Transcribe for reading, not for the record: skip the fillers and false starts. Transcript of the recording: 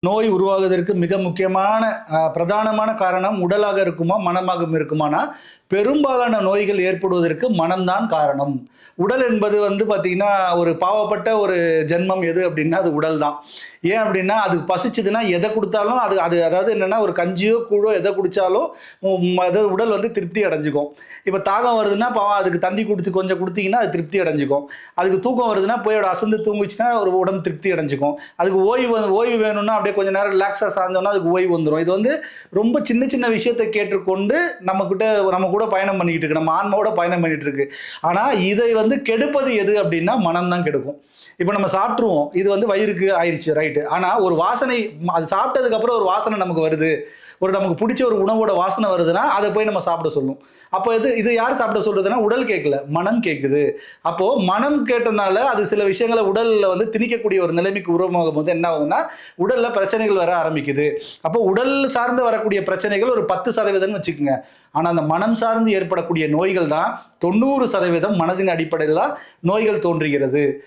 நோய் உருவாகுவதற்கு மிக முக்கியமான பிரதானமான காரணம் உடலாக இருக்குமா, மனமாக இருக்குமானா, பெரும்பாலான நோய்கள் ஏற்படுவதற்கு மனம்தான் காரணம். உடல் என்பது வந்து பார்த்தீங்கன்னா, ஒரு பாவப்பட்ட ஒரு ஜென்மம் எது அப்டின்னா, அது உடல் தான். ஏன் அப்டின்னா, அதுக்கு பசிச்சதுன்னா எத குடுத்தாலும் அது அது அதாவது என்னன்னா, ஒரு கஞ்சியோ, கூழோ எத குடிச்சாலும் அது உடல் வந்து திருப்தி அடைஞ்சுக்கும். இப்ப தாகம் வருதுன்னா, பாவம் அதுக்கு தண்ணி குடிச்சு கொஞ்சம் குடுத்தீங்கன்னா, அது திருப்தி அடைஞ்சுக்கும். அதுக்கு தூக்கம் வருதுன்னா, போய் அசந்து தூங்குச்சுன்னா, ஒரு உடம்பு திருப்தி அடைஞ்சுக்கும். அதுக்கு ஓய்வு வேணும்னா, அப்படியே கொஞ்ச நேரம் ரிலாக்ஸா சாஞ்சோம்னா, அதுக்கு ஓய்வு வந்துரும். இது வந்து ரொம்ப சின்ன சின்ன விஷயத்த கேட்டுக்கொண்டு நம்ம கூட பயணம் பண்ணிக்கிட்டு இருக்கு. நம்ம ஆன்மாவோட பயணம் பண்ணிட்டு இருக்கு. ஆனா, இதை வந்து கெடுப்பது எது அப்டின்னா, மனம் தான் கெடுக்கும். இப்ப நம்ம சாப்ட்டுருவோம். இது வந்து வயிறுக்கு ஆயிருச்சு ரைட். ஆனா, ஒரு வாசனை அது சாப்பிட்டதுக்கு அப்புறம் ஒரு வாசனை நமக்கு வருது. நமக்கு பிடிச்ச ஒரு உணவோட வாசனை வருதுன்னா, அத போய் நம்ம சாப்பிட சொல்லும். அப்ப இது இது யார் சாப்பிட சொல்றதுன்னா, உடல் கேட்கல. மனம் கேட்குது. அப்போ மனம் கேட்டனால அது சில விஷயங்கள உடல்ல வந்து திணிக்கக்கூடிய ஒரு நிலைமைக்கு உருவமாகும்போது என்ன ஆகுதுன்னா, உடல்ல பிரச்சனைகள் வர ஆரம்பிக்குது. அப்போ உடல் சார்ந்து வரக்கூடிய பிரச்சனைகள் ஒரு 10% வச்சுக்கங்க. ஆனா, அந்த மனம் சார்ந்து ஏற்படக்கூடிய நோய்கள் தான் 90% மனதின் அடிப்படையில தான் நோய்கள் தோன்றுகிறது.